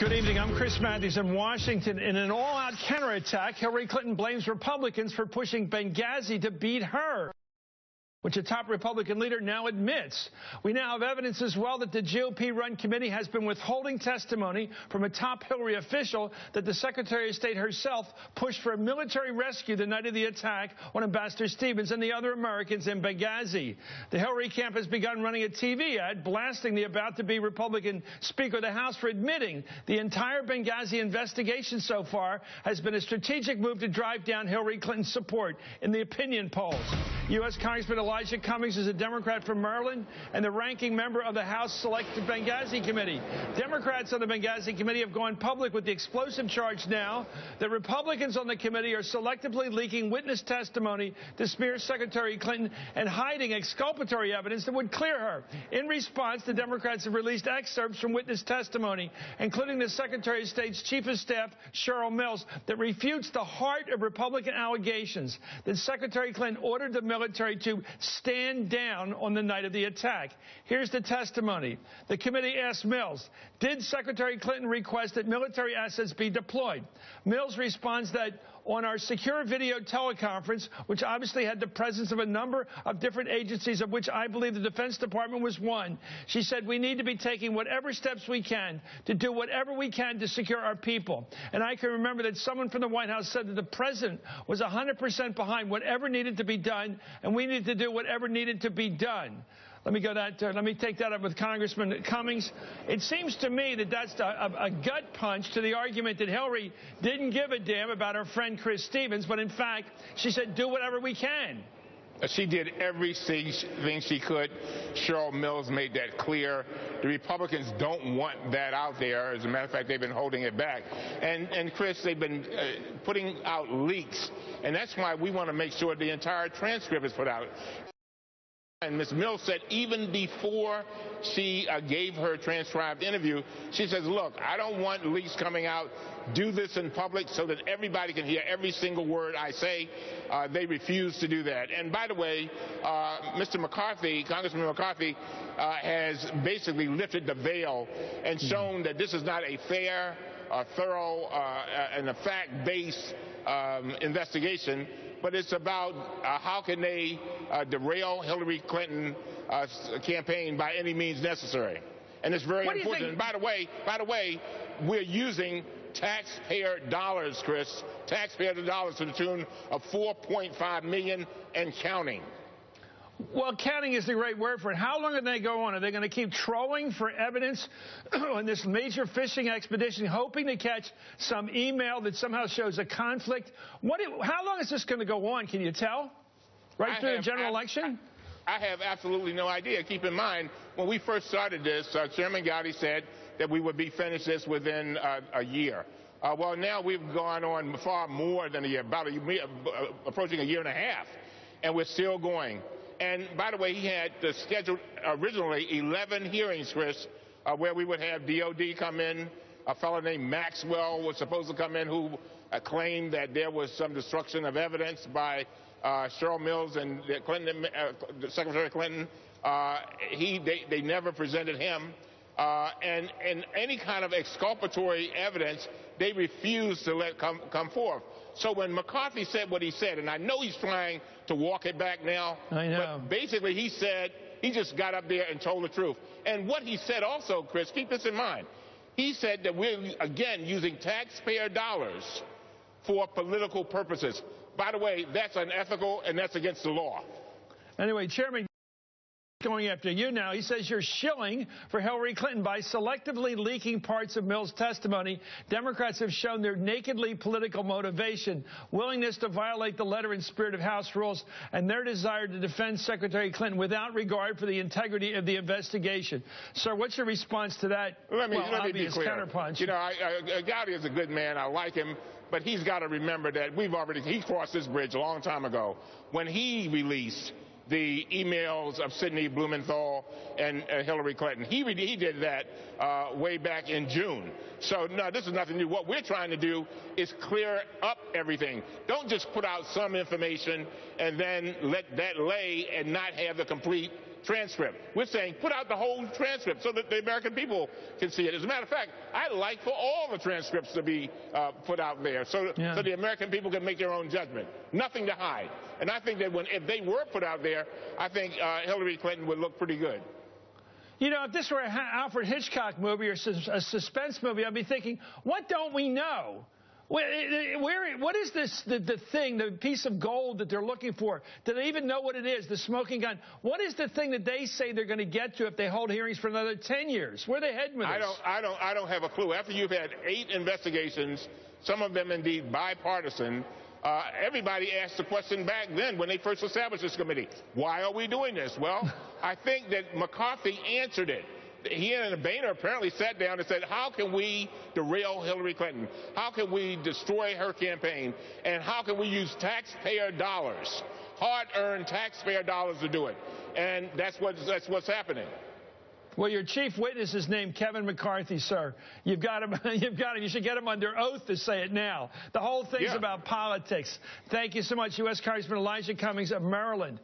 Good evening. I'm Chris Matthews in Washington. In an all-out counterattack, Hillary Clinton blames Republicans for pushing Benghazi to beat her, which a top Republican leader now admits. We now have evidence as well that the GOP-run committee has been withholding testimony from a top Hillary official that the Secretary of State herself pushed for a military rescue the night of the attack on Ambassador Stevens and the other Americans in Benghazi. The Hillary camp has begun running a TV ad blasting the about-to-be Republican Speaker of the House for admitting the entire Benghazi investigation so far has been a strategic move to drive down Hillary Clinton's support in the opinion polls. U.S. Congressman Elijah Cummings is a Democrat from Maryland and the ranking member of the House Select Benghazi Committee. Democrats on the Benghazi Committee have gone public with the explosive charge now that Republicans on the committee are selectively leaking witness testimony to smear Secretary Clinton and hiding exculpatory evidence that would clear her. In response, the Democrats have released excerpts from witness testimony, including the Secretary of State's Chief of Staff, Cheryl, that refutes the heart of Republican allegations that Secretary Clinton ordered the military to stand down on the night of the attack. Here's the testimony. The committee asked Mills, did Secretary Clinton request that military assets be deployed? Mills responds that on our secure video teleconference, which obviously had the presence of a number of different agencies, of which I believe the Defense Department was one, she said we need to be taking whatever steps we can to do whatever we can to secure our people. And I can remember that someone from the White House said that the president was 100% behind whatever needed to be done, and we needed to do whatever needed to be done. Let me take that up with Congressman Cummings. It seems to me that that's a gut punch to the argument that Hillary didn't give a damn about her friend Chris Stevens, but in fact, she said, do whatever we can. She did everything she could. Cheryl Mills made that clear. The Republicans don't want that out there. As a matter of fact, they've been holding it back. And Chris, they've been putting out leaks, and that's why we want to make sure the entire transcript is put out. And Ms. Mills said even before she gave her transcribed interview, she says, look, I don't want leaks coming out. Do this in public so that everybody can hear every single word I say. They refuse to do that. And by the way, Mr. McCarthy, Congressman McCarthy, has basically lifted the veil and shown that this is not a fair, thorough, and a fact-based investigation, but it's about how can they derail Hillary Clinton's campaign by any means necessary. And it's very important. And by the way, we're using taxpayer dollars, Chris, taxpayer dollars to the tune of $4.5 million and counting. Well, counting is the right word for it. How long are they go on? Are they going to keep trolling for evidence on this major fishing expedition, hoping to catch some email that somehow shows a conflict? How long is this going to go on? Can you tell? Right through the general election? I have absolutely no idea. Keep in mind, when we first started this, Chairman Gotti said that we would be finished this within a year. Well, now we've gone on far more than a year, approaching a year and a half, and we're still going. And by the way, he had scheduled originally 11 hearings, Chris, where we would have DOD come in. A fellow named Maxwell was supposed to come in who claimed that there was some destruction of evidence by Cheryl Mills and Secretary Clinton. They never presented him. And any kind of exculpatory evidence, they refused to let come forth. So when McCarthy said what he said, and I know he's trying to walk it back now, but basically he just got up there and told the truth. And what he said also, Chris, keep this in mind, he said that we're, again, using taxpayer dollars for political purposes. By the way, that's unethical and that's against the law. Anyway, Chairman, going after you now. He says you're shilling for Hillary Clinton by selectively leaking parts of Mills' testimony. Democrats have shown their nakedly political motivation, willingness to violate the letter and spirit of House rules, and their desire to defend Secretary Clinton without regard for the integrity of the investigation. Sir, what's your response to that? Let me be clear. Counterpunch? You know, Gotti is a good man. I like him. But he's got to remember that he crossed this bridge a long time ago when he released the emails of Sidney Blumenthal and Hillary Clinton. He did that way back in June. So, no, this is nothing new. What we're trying to do is clear up everything. Don't just put out some information and then let that lay and not have the complete transcript. We're saying put out the whole transcript so that the American people can see it. As a matter of fact, I'd like for all the transcripts to be put out there so the American people can make their own judgment. Nothing to hide. And I think that if they were put out there, I think Hillary Clinton would look pretty good. You know, if this were an Alfred Hitchcock movie or a suspense movie, I'd be thinking, what don't we know? What is this, the thing, the piece of gold that they're looking for? Do they even know what it is, the smoking gun? What is the thing that they say they're going to get to if they hold hearings for another 10 years? Where are they heading with this? I don't have a clue. After you've had 8 investigations, some of them indeed bipartisan, everybody asked the question back then when they first established this committee, why are we doing this? Well, I think that McCarthy answered it. He and Boehner apparently sat down and said, how can we derail Hillary Clinton? How can we destroy her campaign? And how can we use taxpayer dollars, hard-earned taxpayer dollars to do it? And that's what's happening. Well, your chief witness is named Kevin McCarthy, sir. You've got him. You should get him under oath to say it now. The whole thing's about politics. Thank you so much, U.S. Congressman Elijah Cummings of Maryland.